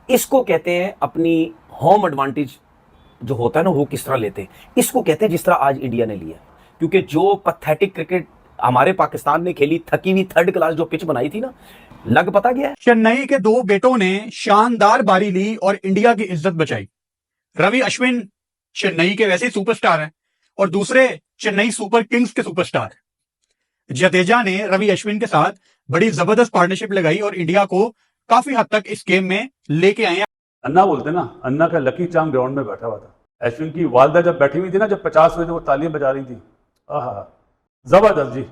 इसको कहते हैं अपनी होम एडवांटेज जो होता है ना, वो किस तरह लेते हैं। इसको कहते हैं जिस तरह आज इंडिया ने लिया, क्योंकि जो पैथेटिक क्रिकेट हमारे पाकिस्तान ने खेली, थकी हुई थर्ड क्लास जो पिच बनाई थी ना, लग पता गया है। चेन्नई के दो बेटों ने शानदार बारी ली और इंडिया की इज्जत बचाई। रवि अश्विन चेन्नई के वैसे ही सुपरस्टार हैं और दूसरे चेन्नई सुपर किंग्स के सुपरस्टार। जडेजा ने रवि अश्विन के साथ बड़ी जबरदस्त पार्टनरशिप लगाई और इंडिया को काफी हद तक इस गेम में लेके आए हैं। अन्ना बोलते ना, अन्ना का लकी चार्म ग्राउंड में बैठा हुआ था। अश्विन की वालदा जब बैठी हुई थी ना, जब 50 हुए थे, वो तालियां बजा रही थी। आहा, जबरदस्त जी,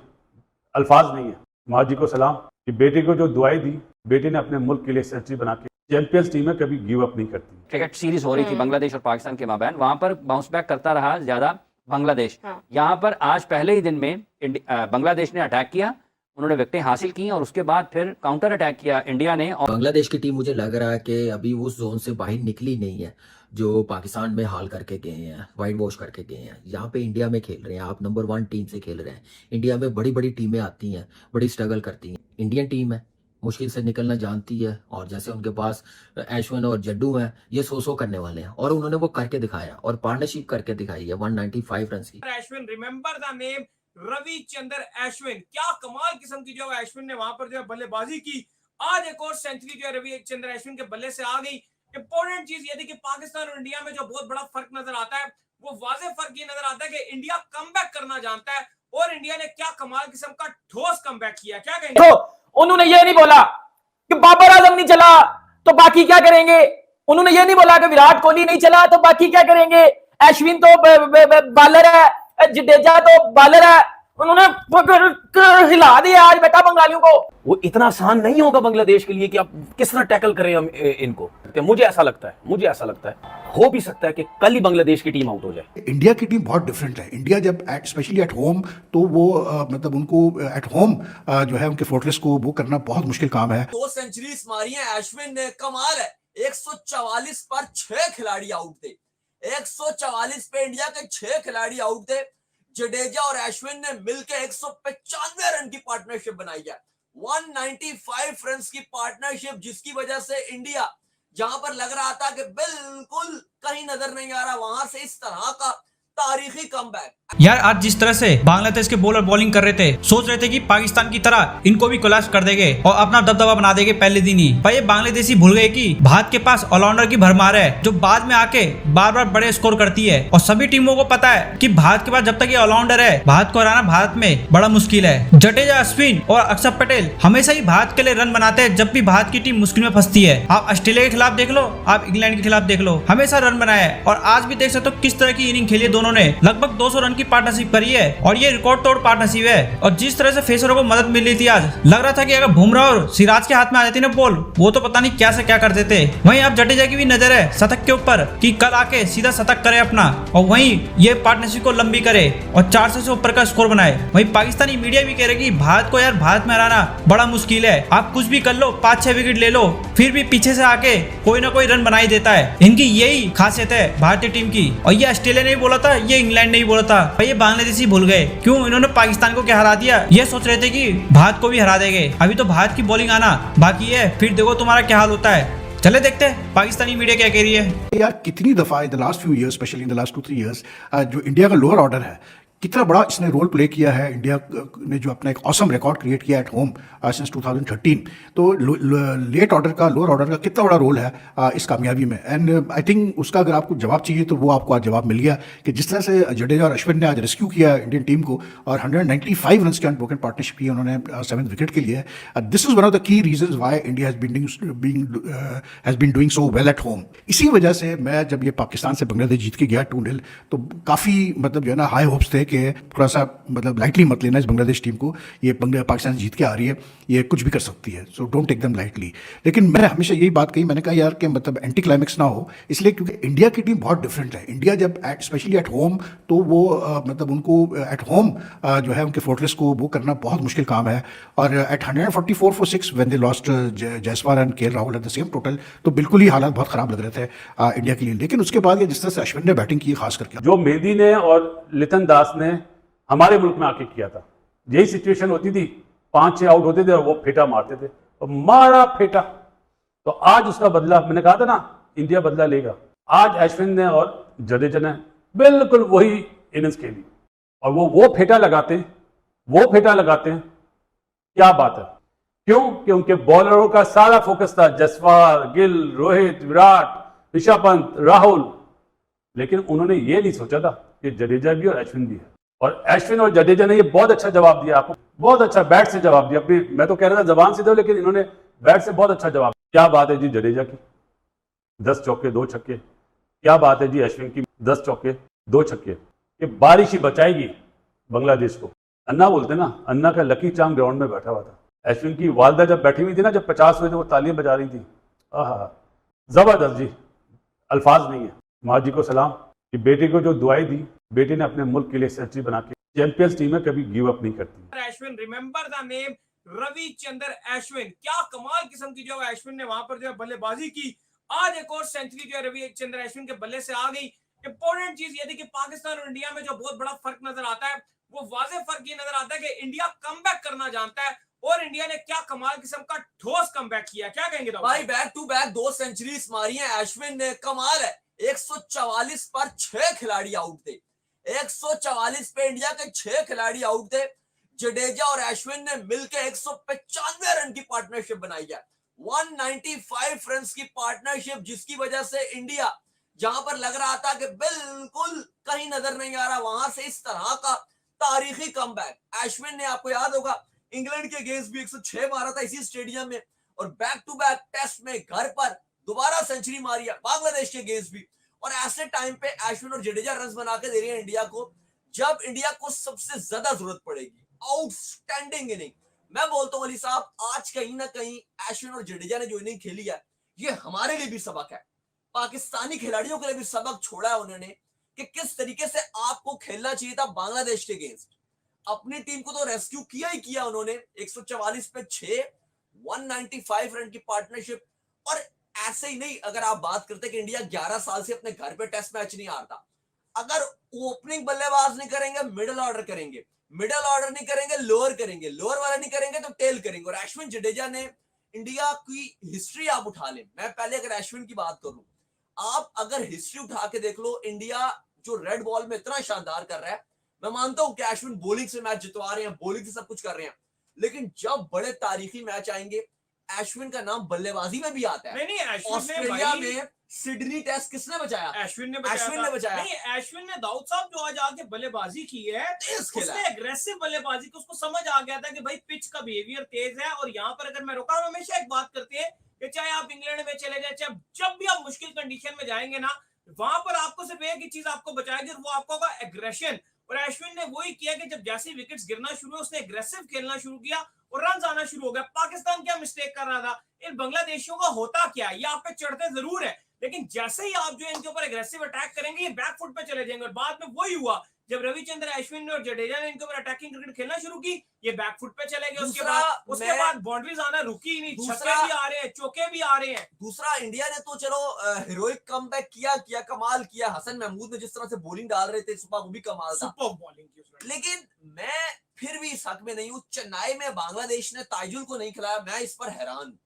अल्फाज नहीं है। माँ जी को सलाम कि बेटे को जो दुआई दी, बेटे ने अपने मुल्क के लिए सेंचुरी बना के। चैंपियंस टीम है, कभी गिव अप नहीं करती। क्रिकेट सीरीज हो रही थी बांग्लादेश और पाकिस्तान के माबैन, वहां पर बाउंस बैक करता रहा ज्यादा बांग्लादेश। यहाँ पर आज पहले ही दिन में बांग्लादेश ने अटैक किया, उन्होंने विकेटें हासिल की और उसके बाद फिर काउंटर अटैक किया इंडिया ने। और बांग्लादेश की टीम मुझे लग रहा है कि अभी उस जोन से बाहर निकली नहीं है जो पाकिस्तान में हाल करके गए हैं, वाइट वॉश करके गए हैं। यहाँ पे इंडिया में खेल रहे हैं, आप नंबर 1 टीम से खेल रहे हैं। इंडिया में बड़ी बड़ी टीमें आती हैं, बड़ी स्ट्रगल करती हैं। इंडियन टीम है, मुश्किल से निकलना जानती है, और जैसे उनके पास अश्विन और जड्डू हैं, ये सो करने वाले हैं, और उन्होंने वो करके दिखाया और पार्टनरशिप करके दिखाई है 195 रन की। Ashwin, remember the name Ravichandra Ashwin. क्या कमाल किस्म की जो है अश्विन ने वहां पर जो है बल्लेबाजी की। आज एक और सेंचुरी जो है रविचंद्र अश्विन के बल्ले से आ गई। इंपॉर्टेंट चीज ये थी कि पाकिस्तान और इंडिया में जो बहुत बड़ा फर्क नजर आता है, वो वाज़ेह फर्क ये नजर आता है कि इंडिया कमबैक करना जानता है और इंडिया ने क्या कमाल किस्म का ठोस कमबैक किया। क्या कहेंगे? तो उन्होंने ये नहीं बोला कि बाबर आजम नहीं चला तो बाकी क्या करेंगे। उन्होंने ये नहीं बोला कि विराट कोहली नहीं चला तो बाकी क्या करेंगे। अश्विन तो बॉलर है, जडेजा तो बॉलर है, उन्होंने हिला दिया आज बेटा बंगालियों को। वो इतना आसान नहीं होगा बांग्लादेश के लिए कि आप किस तरह टैकल करें हम इनको। मुझे ऐसा लगता है हो भी सकता है कि कल ही बांग्लादेश की टीम आउट हो जाए। इंडिया की टीम बहुत डिफरेंट है। इंडिया जब स्पेशली एट होम, तो वो मतलब उनको एट होम जो है उनके फोर्ट्रेस को वो करना बहुत मुश्किल काम है। 2 सेंचुरीज मारी है अश्विन ने, कमाल है। 144 पर 6 खिलाड़ी आउट थे। 144 पे इंडिया के 6 खिलाड़ी आउट थे। जडेजा और अश्विन ने मिलकर 195 रन की पार्टनरशिप बनाई है। 195 रन की पार्टनरशिप, जिसकी वजह से इंडिया जहां पर लग रहा था कि बिल्कुल कहीं नजर नहीं आ रहा, वहां से इस तरह का तारीखी कमबैक। यार आज जिस तरह से बांग्लादेश के बॉलर बॉलिंग कर रहे थे, सोच रहे थे कि पाकिस्तान की तरह इनको भी कोलैप्स कर देंगे और अपना दबदबा बना देंगे पहले दिन ही। पर ये बांग्लादेशी भूल गए कि भारत के पास ऑलराउंडर की भरमार है, जो बाद में आके बार बार बड़े स्कोर करती है। और सभी टीमों को पता है कि भारत के पास जब तक ये ऑलराउंडर है, भारत को हराना भारत में बड़ा मुश्किल है। जडेजा, अश्विन और अक्षर पटेल हमेशा ही भारत के लिए रन बनाते हैं जब भी भारत की टीम मुश्किल में फंसती है। आप ऑस्ट्रेलिया के खिलाफ देख लो, आप इंग्लैंड के खिलाफ देख लो, हमेशा रन बनाया है। और आज भी देख सकते हो किस तरह की इनिंग खेली है दोनों ने। लगभग 200 रन की पार्टनरशिप करी है और ये रिकॉर्ड तोड़ पार्टनरशिप है। और जिस तरह से फेसरों को मदद मिल रही थी, आज लग रहा था कि अगर बुमराह और सिराज के हाथ में आ जाती ना बॉल, वो तो पता नहीं क्या से क्या कर देते। वहीं अब जडेजा की भी नजर है शतक के ऊपर कि कल आके सीधा शतक करे अपना, और वहीं ये पार्टनरशिप को लंबी करे और 400 से ऊपर का स्कोर बनाए। वहीं पाकिस्तानी मीडिया भी कह रही कि भारत को यार भारत में हराना बड़ा मुश्किल है, आप कुछ भी कर लो, 5-6 विकेट ले लो, फिर भी पीछे से आके कोई ना कोई रन बनाई देता है। इनकी यही खासियत है भारतीय टीम की। और ये ऑस्ट्रेलिया ने भी बोला था, ये इंग्लैंड ने भी बोला था, ये बांग्लादेशी भूल गए क्यों इन्होंने पाकिस्तान को क्या हरा दिया। ये सोच रहे थे कि भारत को भी हरा देंगे। अभी तो भारत की बॉलिंग आना बाकी है, फिर देखो तुम्हारा क्या हाल होता है। चले देखते हैं पाकिस्तानी मीडिया क्या कह रही है। यार कितनी दफा in the last few years, specially in the last 2-3 years, जो इंडिया का लोअर ऑर्डर है, कितना बड़ा इसने रोल प्ले किया है। इंडिया ने जो अपना एक ऑसम रिकॉर्ड क्रिएट किया एट होम सिंस 2013, तो लेट ऑर्डर का, लोअर ऑर्डर का कितना बड़ा रोल है इस कामयाबी में। एंड आई थिंक उसका अगर आपको जवाब चाहिए तो वो आपको आज जवाब मिल गया कि जिस तरह से जडेजा और अश्विन ने आज रेस्क्यू किया इंडियन टीम को और 195 रन की अनब्रोकन पार्टनरशिप की उन्होंने 7th विकेट के लिए। This is one of the key reasons why India has been doing so well at home. इसी वजह से मैं जब ये पाकिस्तान से बांग्लादेश जीत के गया 2-0, तो काफ़ी मतलब जो है ना हाई होप्स थे कि थोड़ा सा मतलब लाइटली मत लेना इस बांग्लादेश टीम को, ये पाकिस्तान जीत के आ रही है, ये कुछ भी कर सकती है, so don't take them lightly. लेकिन मैं हमेशा यही बात कही, मैंने कहा यार कि मतलब एंटी क्लाइमेक्स ना हो, इसलिए क्योंकि इंडिया की टीम बहुत डिफरेंट है। इंडिया जब स्पेशली एट होम, तो वो मतलब उनको एट होम जो है उनके फोर्ट्रेस को वो करना बहुत मुश्किल काम है। और at 144 for 6 when they lost Jaiswal and K Rahul at the same total, तो बिल्कुल ही हालात बहुत खराब लग रहे थे इंडिया के लिए। लेकिन उसके बाद ये जिस तरह से अश्विन ने बैटिंग की, खास करके जो मेहदी ने और लितन दास ने हमारे मुल्क में आके किया था, यही सिचुएशन होती थी, 5-6 आउट होते थे और वो फेटा मारते थे और मारा फेटा, तो आज उसका बदला, मैंने कहा था ना इंडिया बदला लेगा। आज अश्विन ने और जडेजा ने बिल्कुल वही इनिंग्स खेली और वो फेटा लगाते हैं। क्या बात है, क्यों कि उनके बॉलरों का सारा फोकस था जसवाल, गिल, रोहित, विराट, ऋषभ पंत, राहुल, लेकिन उन्होंने ये नहीं सोचा था कि जडेजा भी और अश्विन भी है। और अश्विन और जडेजा ने ये बहुत अच्छा जवाब दिया आपको, बहुत अच्छा बैट से जवाब दिया। अपनी मैं तो कह रहा था जबान से दो, लेकिन इन्होंने बैट से बहुत अच्छा जवाब। क्या बात है जी जडेजा की 10 चौके 2 छक्के, क्या बात है जी अश्विन की 10 चौके 2 छक्के। ये बारिश ही बचाएगी बांग्लादेश को। अन्ना बोलते ना, अन्ना का लकी चार्म ग्राउंड में बैठा हुआ था। अश्विन की वालदा जब बैठी हुई थी ना, जब 50 हुए थे, वो तालियां बजा रही थी। आहा, जबरदस्त जी, अल्फाज नहीं है। माँ जी को सलाम कि बेटे को जो दुआई दी, बेटे ने अपने मुल्क के लिए सेंचुरी बना के, चैंपियंस टीम में कभी गिव अप नहीं करती। Ashwin, remember the name Ravichandra Ashwin. क्या कमाल किस्म की जो है अश्विन ने वहां पर जो है बल्लेबाजी की। आज एक और सेंचुरी जो है रविचंद्र अश्विन के बल्ले से आ गई। इंपॉर्टेंट चीज ये थी कि पाकिस्तान और इंडिया में जो बहुत बड़ा फर्क नजर आता है, वो वाज़ेह फर्क ये नजर आता है कि इंडिया कमबैक करना जानता है और इंडिया ने क्या कमाल किस्म का ठोस कमबैक किया। क्या कहेंगे भाई? बैक टू बैक 2 सेंचुरीज मारी है अश्विन ने, कमाल है। 144 पर 6 खिलाड़ी आउट थे। 144 पे इंडिया के 6 खिलाड़ी आउट थे। जडेजा और अश्विन ने मिलकर 195 रन की पार्टनरशिप बनाई है। 195 रन की पार्टनरशिप, जिसकी वजह से इंडिया जहां पर लग रहा था कि बिल्कुल कहीं नजर नहीं आ रहा, वहां से इस तरह का तारीखी कमबैक। अश्विन ने, आपको याद होगा, इंग्लैंड के अगेंस्ट भी 106 मारा था इसी स्टेडियम में, और बैक टू बैक टेस्ट में घर पर दोबारा सेंचुरी मारी है बांग्लादेश के अगेंस्ट भी। और ऐसे टाइम पे अश्विन और जडेजा रन बना के दे रहे हैं इंडिया को, जब इंडिया को सबसे ज्यादा जरूरत पड़ेगी। Outstanding inning. मैं बोलता हूं अली साहब, आज कहीं ना कहीं अश्विन और जडेजा ने जो इनिंग खेली है, ये हमारे लिए भी सबक है, पाकिस्तानी खिलाड़ियों के लिए भी सबक छोड़ा है उन्होंने, कि किस तरीके से आपको खेलना चाहिए था बांग्लादेश के अगेंस्ट। अपनी टीम को तो रेस्क्यू किया ही किया उन्होंने। 144 पे 6, 195 रन की पार्टनरशिप। और ऐसे ही नहीं, अगर आप बात करते कि इंडिया 11 साल से अपने घर पे टेस्ट मैच नहीं हारता, अगर ओपनिंग बल्लेबाज नहीं करेंगे, मिडिल ऑर्डर करेंगे, मिडिल ऑर्डर नहीं करेंगे, लोअर करेंगे, लोअर वाला नहीं करेंगे तो टेल करेंगे। और अश्विन जडेजा ने इंडिया की हिस्ट्री आप उठा लें, मैं पहले अगर अश्विन की बात करूं, आप अगर हिस्ट्री उठा के देख लो, इंडिया जो रेड बॉल में इतना शानदार कर रहा है, मैं मानता हूं कि अश्विन बॉलिंग से मैच जितवा रहे हैं, बॉलिंग से सब कुछ कर रहे हैं, लेकिन जब बड़े तारीखी मैच आएंगे, अश्विन का नाम बल्लेबाजी में भी आता है। नहीं, ऑस्ट्रेलिया में सिडनी टेस्ट किसने बचाया? अश्विन ने बचाया। नहीं, अश्विन ने, दाऊद साहब जो आज आके बल्लेबाजी की है, उसने एग्रेसिव बल्लेबाजी की, उसको समझ आ गया था कि भाई पिच का बिहेवियर तेज है। और यहाँ पर अगर मैं रुका, हमेशा एक बात करते हैं कि चाहे आप इंग्लैंड में चले जाए, चाहे जब भी आप मुश्किल कंडीशन में जाएंगे ना, वहां पर आपको सिर्फ एक ही चीज आपको बचाएगी, वो आपको होगा एग्रेशन। और अश्विन ने वही किया कि जब जैसे विकेट्स गिरना शुरू हुए, उसने एग्रेसिव खेलना शुरू किया और रन आना शुरू हो गया। पाकिस्तान क्या मिस्टेक कर रहा था, इन बांग्लादेशियों का होता क्या, ये आप पे चढ़ते जरूर है, लेकिन जैसे ही आप जो इनके ऊपर एग्रेसिव अटैक करेंगे, ये बैकफुट पे चले जाएंगे। और बाद में वही हुआ, जब रविचंद्र अश्विन ने और जडेजा ने इनके ऊपर अटैकिंग क्रिकेट खेलना शुरू की, ये बैकफुट पे चले गए। उसके बाद बाउंड्रीज आना रुकी ही नहीं, छक्के भी आ रहे हैं, चौके भी आ रहे हैं। दूसरा, इंडिया ने तो चलो हीरोइक कमबैक किया, कमाल किया। हसन महमूद ने जिस तरह से बॉलिंग डाल रहे थे सुबह, वो भी कमाल था, सुपर बॉलिंग की। लेकिन मैं फिर भी इस हक में नहीं हूं। चेन्नई में बांग्लादेश ने ताइजुल को नहीं खिलाया, मैं इस पर हैरान।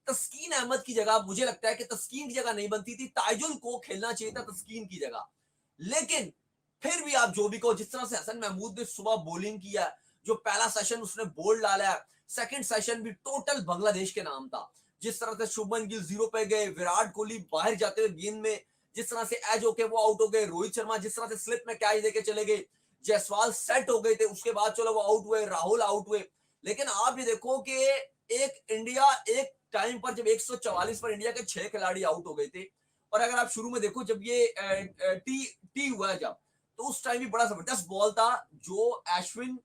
तस्कीन अहमद की जगह, मुझे लगता है कि तस्कीन की जगह नहीं बनती थी, ताइजुल को खेलना चाहिए था तस्कीन की जगह। लेकिन फिर भी आप जो भी कहो, जिस तरह से हसन महमूद ने सुबह बॉलिंग किया, जो पहला सेशन उसने बोल्ड डाला है, सेकंड सेशन भी टोटल बांग्लादेश के नाम था। जिस तरह से शुभमन गिल 0 पे गए, विराट कोहली बाहर जाते हुए गेंद में जिस तरह से एज होके वो आउट हो गए, रोहित शर्मा जिस तरह से स्लिप में कैच देके चले गए, जायसवाल सेट हो गए थे, उसके बाद चलो वो आउट हुए, राहुल आउट हुए। लेकिन आप ये देखो कि एक इंडिया, एक टाइम पर जब 144 पर इंडिया के 6 खिलाड़ी आउट हो गए थे, और अगर आप शुरू में देखो जब ये टी हुआ है, जब तो उस टाइम भी बड़ा जबरदस्त बॉल था जो अश्विन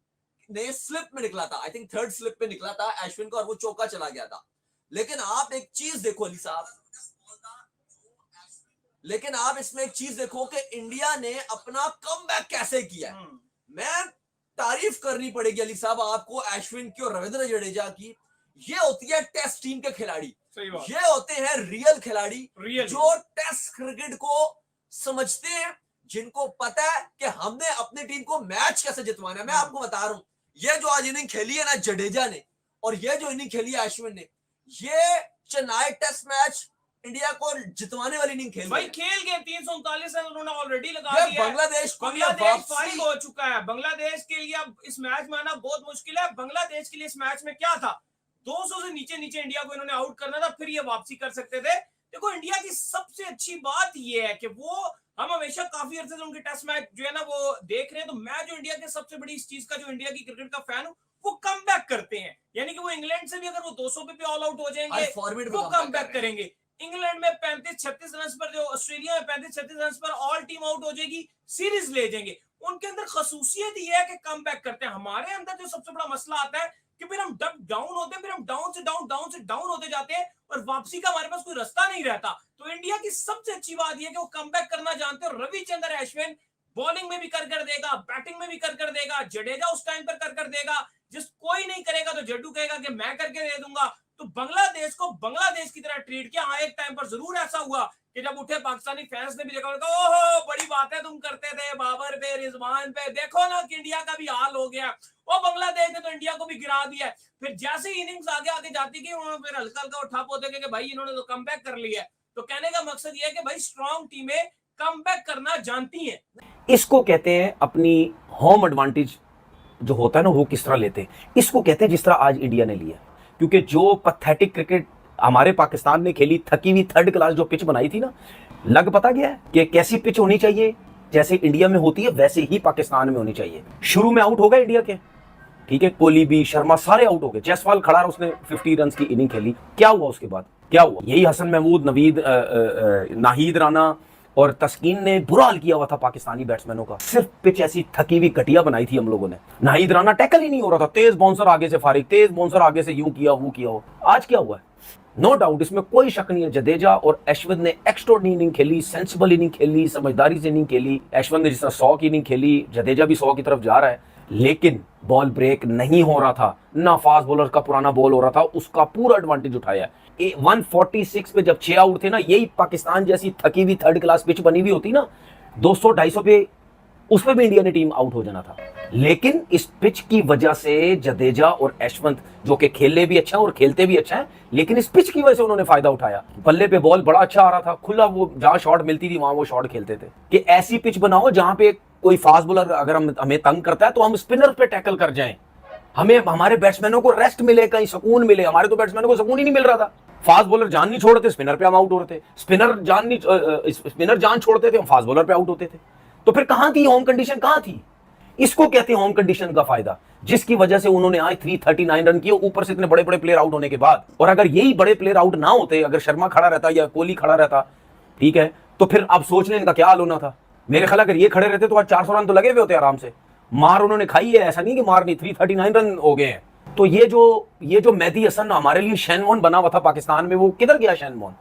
ने स्लिप में निकला था, आई थिंक थर्ड स्लिप पे निकला था अश्विन का, और वो चौका चला गया था। लेकिन आप एक चीज देखो अली साहब, लेकिन आप इसमें एक चीज देखो कि इंडिया ने अपना कमबैक कैसे किया। मैं तारीफ करनी पड़ेगी अली साहब आपको अश्विन की और रविंद्र जडेजा की। ये होती है टेस्ट टीम के खिलाड़ी, ये होते हैं रियल खिलाड़ी, जो टेस्ट क्रिकेट को समझते हैं, जिनको पता है कि हमने अपनी टीम को मैच कैसे जितवाना है। मैं आपको बता रहा हूं, ये जो आज इनिंग खेली है ना जडेजा ने, और ये जो इनिंग खेली है अश्विन ने, ये चेन्नई टेस्ट मैच इंडिया को जितवाने वाली इनिंग खेल भाई रही है। खेल गए 339 रन उन्होंने ऑलरेडी लगा ये दिया है। बांग्लादेश को भी अब बांग्लादेश वापसी- फाइल हो चुका है। बांग्लादेश के लिए अब इस मैच में आना बहुत मुश्किल है। बांग्लादेश के लिए इस मैच में क्या था, 200 से नीचे नीचे इंडिया को इन्होंने आउट करना था, फिर ये वापसी कर सकते थे। देखो इंडिया की सबसे अच्छी बात ये है कि वो हम हमेशा काफी अर्से से उनके टेस्ट मैच जो है ना वो देख रहे हैं। तो मैं जो इंडिया के सबसे बड़ी इस चीज का जो इंडिया की क्रिकेट का फैन हूं, वो कम बैक करते हैं। यानी कि वो इंग्लैंड से भी अगर वो 200 पे ऑल आउट हो जाएंगे फॉर्मेट वो कम बैक करेंगे। इंग्लैंड में 35-36 रन पर, जो ऑस्ट्रेलिया में 35-36 रन पर ऑल टीम आउट हो जाएगी, सीरीज ले जाएंगे। उनके अंदर खसूसियत ये है कि कम बैक करते हैं। हमारे अंदर जो सबसे बड़ा मसला आता है कि फिर हम डाउन होते हैं, फिर हम डाउन से डाउन होते जाते हैं और वापसी का हमारे पास कोई रास्ता नहीं रहता। तो इंडिया की सबसे अच्छी बात यह है कि वो कम बैक करना जानते हैं। रविचंद्रन अश्विन बॉलिंग में भी कर देगा, बैटिंग में भी कर देगा, जडेजा उस टाइम पर कर देगा। जिस कोई नहीं करेगा तो जड्डू कहेगा कि मैं करके दे दूंगा। तो बांग्लादेश को बांग्लादेश की तरह ट्रीट किया। हाँ, एक टाइम पर जरूर ऐसा हुआ कि जब उठे पाकिस्तानी फैंस ने भी देखा, ओहो बड़ी बातें तुम करते थे बाबर पे, रिजवान पे, देखो ना कि इंडिया का भी हाल हो गया। वो बांग्लादेश ने तो इंडिया को भी गिरा दिया। फिर जैसे ही इनिंग्स आगे जाती गई, उन्होंने फिर हल्का हल्का उठा पोते कि भाई इन्होंने तो कम बैक कर लिया है। तो कहने का मकसद ये है कि भाई स्ट्रॉन्ग टीमें कम बैक करना जानती हैं। इसको कहते हैं अपनी होम एडवांटेज जो होता है ना, वो किस तरह लेते हैं। इसको कहते हैं जिस तरह आज इंडिया ने लिया। क्योंकि जो पैथेटिक क्रिकेट हमारे पाकिस्तान ने खेली, थकी हुई थर्ड क्लास जो पिच बनाई थी ना, लग पता गया है कि कैसी पिच होनी चाहिए। जैसे इंडिया में होती है वैसे ही पाकिस्तान में होनी चाहिए। शुरू में आउट हो गए इंडिया के, ठीक है, कोहली भी, शर्मा सारे आउट हो गए। जयसवाल खड़ा रहा, उसने 50 रन की इनिंग खेली। क्या हुआ उसके बाद, क्या हुआ? यही हसन महमूद, नवीद, नाहिद राना और तस्कीन ने बुरा हाल किया हुआ था पाकिस्तानी बैट्समैनों का। सिर्फ पिच ऐसी थकी हुई घटिया बनाई थी हम लोगों ने। नाहिद राना टैकल ही नहीं हो रहा था, तेज बाउंसर आगे से फारिग, तेज बाउंसर आगे से यूं किया वो किया हो। आज क्या हुआ है? नो डाउट, इसमें कोई शक नहीं है, जडेजा और अश्विन ने एक्स्ट्राऑर्डिनरी इनिंग खेली, सेंसिबल इनिंग खेली, समझदारी से इनिंग खेली। अश्विन ने जिस तरह 100 की इनिंग खेली, जडेजा भी 100 की तरफ जा रहा है, लेकिन बॉल ब्रेक नहीं हो रहा था ना। फास्ट बॉलर का पुराना बॉल हो रहा था, उसका पूरा एडवांटेज उठाया। 146 पे जब 6 आउट थे ना, यही पाकिस्तान जैसी थकी हुई थर्ड क्लास पिच बनी हुई होती ना, 200-250 पे, उस पे भी इंडिया ने टीम आउट हो जाना था। लेकिन इस पिच की वजह से जडेजा और अश्विन, जो कि खेलने भी अच्छा है और खेलते भी अच्छा है, लेकिन इस पिच की वजह से उन्होंने फायदा उठाया। पल्ले पे बॉल बड़ा अच्छा आ रहा था, खुला, वो जहां शॉट मिलती थी वहां वो शॉट खेलते थे। कि ऐसी पिच बनाओ जहां पे कोई फास्ट बॉलर अगर हमें तंग करता है तो हम स्पिनर पे टैकल कर जाएं, हमें हमारे बैट्समैनों को रेस्ट मिले, कहीं सुकून मिले। हमारे तो बैट्समैनों को सुकून ही नहीं मिल रहा था। फास्ट बॉलर जान नहीं छोड़ते, स्पिनर पे हम आउट हो रहे थे। स्पिनर जान छोड़ते थे, हम फास्ट बॉलर पे आउट होते थे। तो फिर कहां थी होम कंडीशन, कहां थी? इसको कहते हैं होम कंडीशन का फायदा, जिसकी वजह से उन्होंने आज 339 रन किए, ऊपर से इतने बड़े बड़े प्लेयर आउट होने के बाद। और अगर यही बड़े प्लेयर आउट ना होते, अगर शर्मा खड़ा रहता या कोहली खड़ा रहता, ठीक है, तो फिर अब सोच लें इनका क्या हाल होना था। मेरे ख्याल अगर ये खड़े रहते तो आज 400 रन तो लगे हुए होते आराम से। मार उन्होंने खाई है, ऐसा नहीं कि मार नहीं, 339 रन हो गए हैं। तो ये जो मेहदी हसन हमारे लिए शैनवॉन बना हुआ था पाकिस्तान में, वो किधर गया शैनवॉन?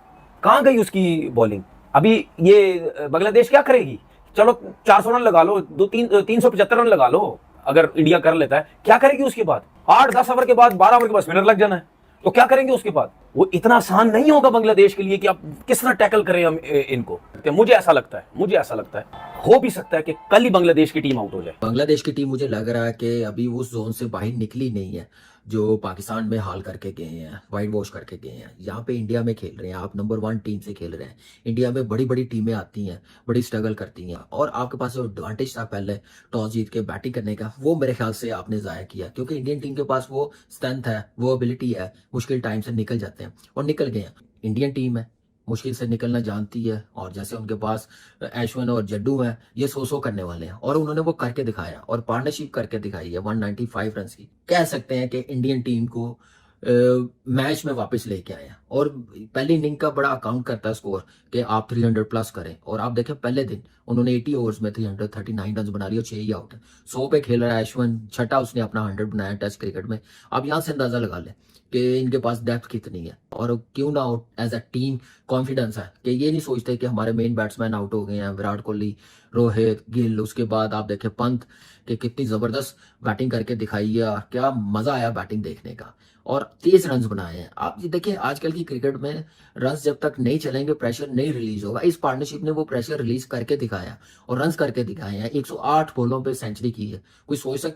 कहां गई उसकी बॉलिंग? अभी ये बांग्लादेश क्या करेगी? चलो 400 रन लगा लो, 375 रन लगा लो, अगर इंडिया कर लेता है, क्या करेगी उसके बाद? 8-10 ओवर के बाद, 12 ओवर के बाद स्पिनर लग जाना है, तो क्या करेंगे उसके बाद? वो इतना आसान नहीं होगा बांग्लादेश के लिए कि आप किस तरह टैकल करें हम इनको। मुझे ऐसा लगता है हो भी सकता है कि कल ही बांग्लादेश की टीम आउट हो जाए। बांग्लादेश की टीम मुझे लग रहा है कि अभी उस जोन से बाहर निकली नहीं है जो पाकिस्तान में हाल करके गए हैं, वाइट वॉश करके गए हैं। यहाँ पे इंडिया में खेल रहे हैं, आप नंबर 1 टीम से खेल रहे हैं। इंडिया में बड़ी बड़ी टीमें आती हैं, बड़ी स्ट्रगल करती हैं, और आपके पास जो एडवांटेज था पहले टॉस जीत के बैटिंग करने का, वो मेरे ख्याल से आपने ज़ाया किया। क्योंकि इंडियन टीम के पास वो स्ट्रेंथ है, वो एबिलिटी है, मुश्किल टाइम से निकल जाते हैं और निकल गए हैं। इंडियन टीम है, मुश्किल से निकलना जानती है, और जैसे उनके पास अश्विन और जड्डू हैं, ये 100 करने वाले हैं, और उन्होंने वो करके दिखाया और पार्टनरशिप करके दिखाई है 195 रन की। कह सकते हैं कि इंडियन टीम को मैच में वापस लेके आया। और पहली इनिंग का बड़ा अकाउंट करता है स्कोर कि आप 300 प्लस करें, और आप देखें पहले दिन उन्होंने 80 ओवर्स में 339 रन बना लिया, 6 ही आउट है। 100 पे खेल रहा है अश्विन, छठा उसने अपना 100 बनाया टेस्ट क्रिकेट में। आप यहाँ से अंदाजा लगा लें कि इनके पास डेप्थ कितनी है, और क्यों ना एज अ टीम कॉन्फिडेंस है कि ये नहीं सोचते कि हमारे मेन बैट्समैन आउट हो गए हैं, विराट कोहली, रोहित, गिल, उसके बाद आप देखें पंत कि कितनी जबरदस्त बैटिंग करके दिखाई है, क्या मजा आया बैटिंग देखने का, और 30 रन बनाए हैं। आप ये देखिए आजकल की क्रिकेट में रन जब तक नहीं चलेंगे प्रेशर नहीं रिलीज होगा। इस पार्टनरशिप ने वो प्रेशर रिलीज करके दिखाया और रन करके दिखाए हैं। 108 बॉलों पे सेंचुरी की है। कोई सोच सकता